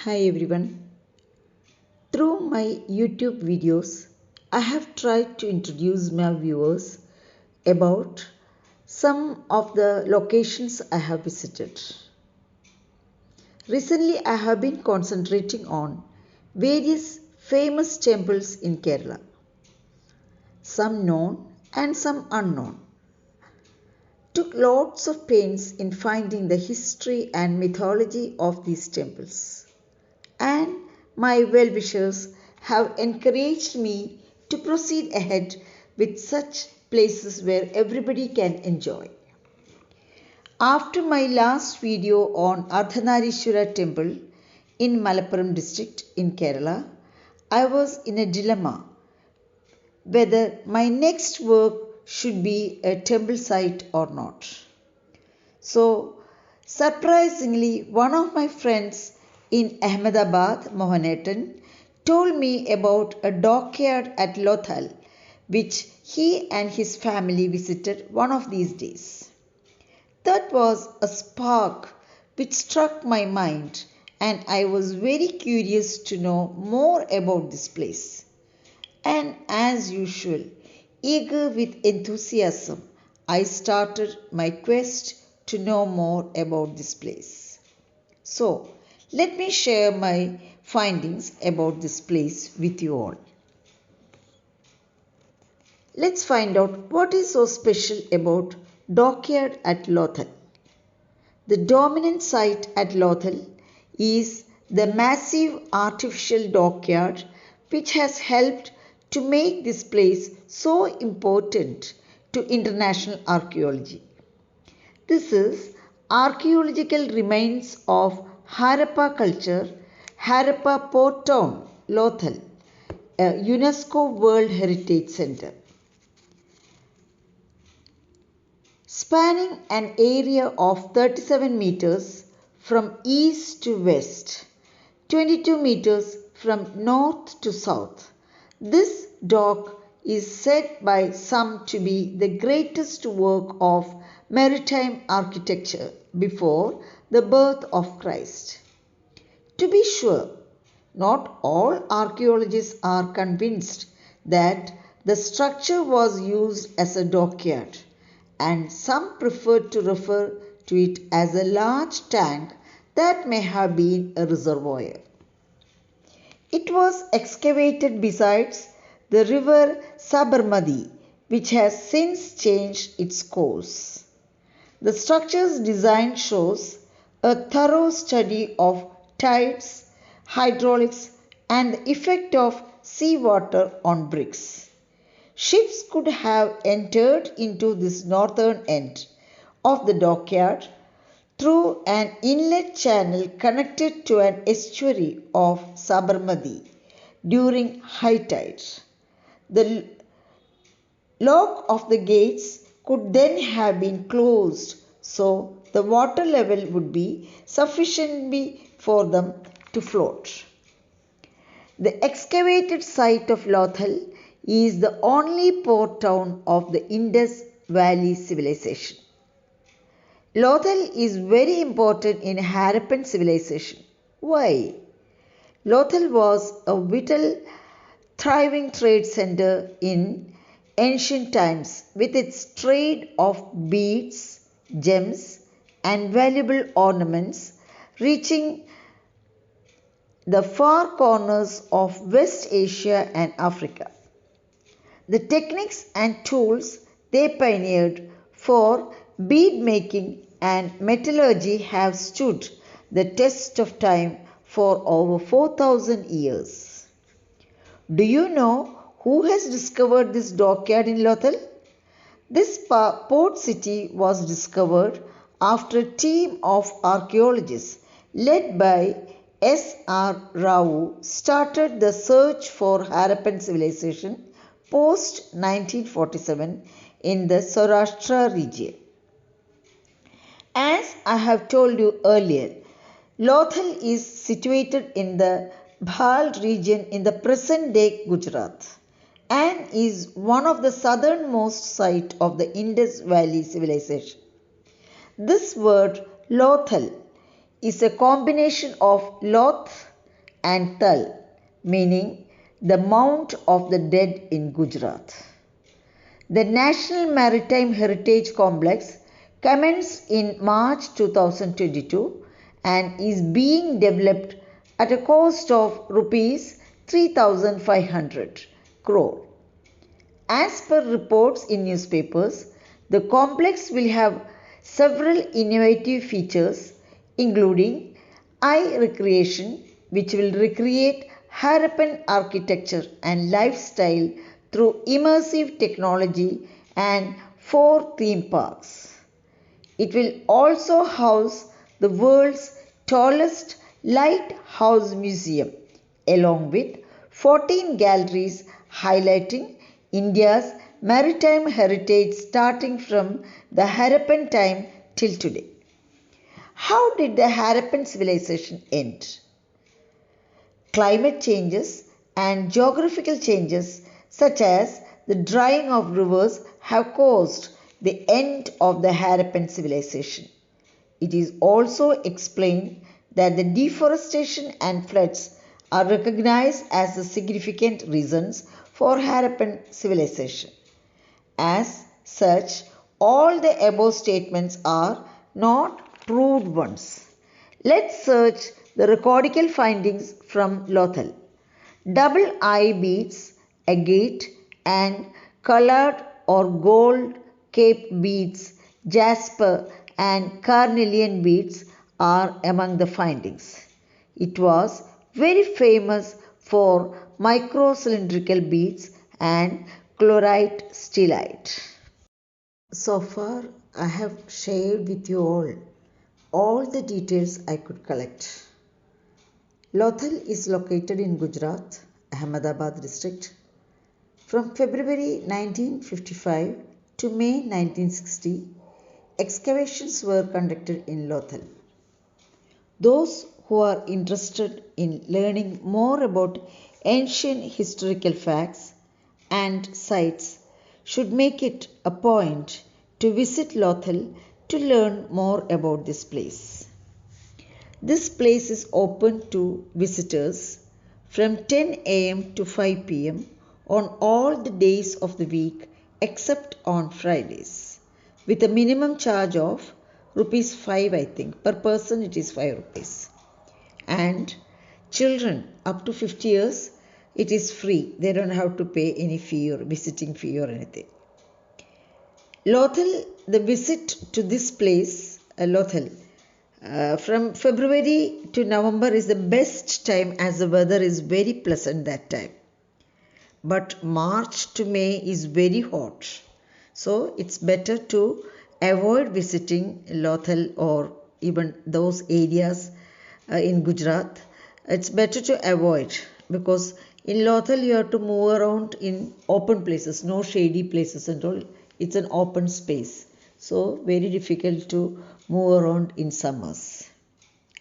Hi everyone. Through my YouTube videos, I have tried to introduce my viewers about some of the locations I have visited. Recently, I have been concentrating on various famous temples in Kerala, some known and some unknown. Took lots of pains in finding the history and mythology of these temples. And my well-wishers have encouraged me to proceed ahead with such places where everybody can enjoy. After my last video on Ardhanarishwara temple in Malappuram district in Kerala, I was in a dilemma whether my next work should be a temple site or not. So, surprisingly, one of my friends in Ahmedabad, Mohanettan, told me about a dockyard at LOTHAL, which he and his family visited one of these days. That was a spark which struck my mind, and I was very curious to know more about this place. And as usual, eager with enthusiasm, I started my quest to know more about this place. So, let me share my findings about this place with you all. Let's find out what is so special about dockyard at Lothal. The dominant site at Lothal is the massive artificial dockyard which has helped to make this place so important to international archaeology. This is archaeological remains of Harappa culture, Harappa Port Town, Lothal, a UNESCO World Heritage Center. Spanning an area of 37 meters from east to west, 22 meters from north to south. This dock is said by some to be the greatest work of maritime architecture before the birth of Christ. To be sure, not all archaeologists are convinced that the structure was used as a dockyard, and some prefer to refer to it as a large tank that may have been a reservoir. It was excavated beside the river Sabarmati, which has since changed its course. The structure's design shows a thorough study of tides, hydraulics, and the effect of seawater on bricks. Ships could have entered into this northern end of the dockyard through an inlet channel connected to an estuary of Sabarmati during high tide. The lock of the gates could then have been closed so the water level would be sufficient for them to float. The excavated site of Lothal is the only port town of the Indus Valley civilization. Lothal is very important in Harappan civilization. Why? Lothal was a vital, thriving trade center in ancient times with its trade of beads, gems, and valuable ornaments reaching the far corners of West Asia and Africa. The techniques and tools they pioneered for bead making and metallurgy have stood the test of time for over 4,000 years. Do you know who has discovered this dockyard in Lothal? This port city was discovered after a team of archaeologists led by S.R. Rao started the search for Harappan civilization post 1947 in the Saurashtra region. As I have told you earlier, Lothal is situated in the Bhal region in the present-day Gujarat and is one of the southernmost site of the Indus Valley civilization. This word Lothal is a combination of Loth and Thal, meaning the Mount of the Dead in Gujarat. The National Maritime Heritage Complex commenced in March 2022 and is being developed at a cost of rupees 3,500 crore. As per reports in newspapers, the complex will have several innovative features including eye recreation, which will recreate Harappan architecture and lifestyle through immersive technology, and 4 theme parks. It will also house the world's tallest lighthouse museum along with 14 galleries highlighting India's maritime heritage starting from the Harappan time till today. How did the Harappan civilization end? Climate changes and geographical changes such as the drying of rivers have caused the end of the Harappan civilization. It is also explained that the deforestation and floods are recognized as the significant reasons for Harappan civilization. As such, all the above statements are not proved ones. Let's search the recordable findings from LOTHAL. Double eye beads, agate, and colored or gold cape beads, jasper, and carnelian beads are among the findings. It was very famous for microcylindrical beads and chlorite steelite. So far, I have shared with you all the details I could collect. Lothal is located in Gujarat, Ahmedabad district. From February 1955 to May 1960, excavations were conducted in Lothal. Those who are interested in learning more about ancient historical facts and sites should make it a point to visit Lothal to learn more about this place. This place is open to visitors from 10 a.m. to 5 p.m. on all the days of the week except on Fridays, with a minimum charge of rupees 5, I think. Per person it is 5 rupees. And children up to 50 years, it is free. They don't have to pay any fee or visiting fee or anything. Lothal, the visit to this place, Lothal, from February to November is the best time as the weather is very pleasant that time. But March to May is very hot. So it's better to avoid visiting Lothal or even those areas in Gujarat. It's better to avoid because in Lothal you have to move around in open places, no shady places and all. It's an open space. So very difficult to move around in summers.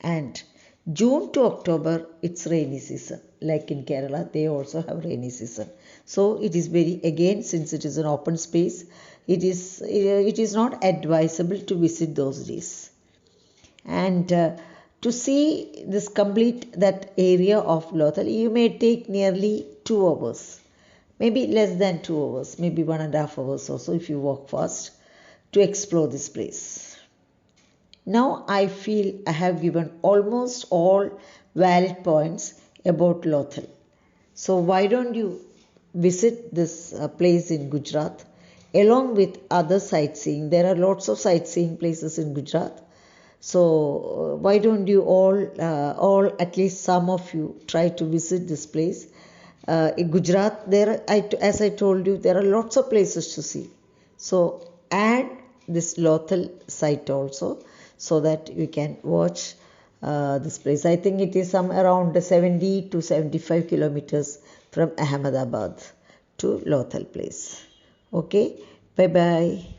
And June to October it's rainy season. Like in Kerala they also have rainy season. So it is very, again, since it is an open space, it is not advisable to visit those days. And to see this complete that area of Lothal, you may take nearly 2 hours. Maybe less than 2 hours, maybe 1.5 hours also if you walk fast to explore this place. Now I feel I have given almost all valid points about Lothal. So why don't you visit this place in Gujarat along with other sightseeing. There are lots of sightseeing places in Gujarat. So why don't you all at least some of you try to visit this place. In Gujarat, as I told you, there are lots of places to see. So add this Lothal site also so that you can watch this place. I think it is some around 70 to 75 kilometers from Ahmedabad to Lothal place. Okay, bye bye.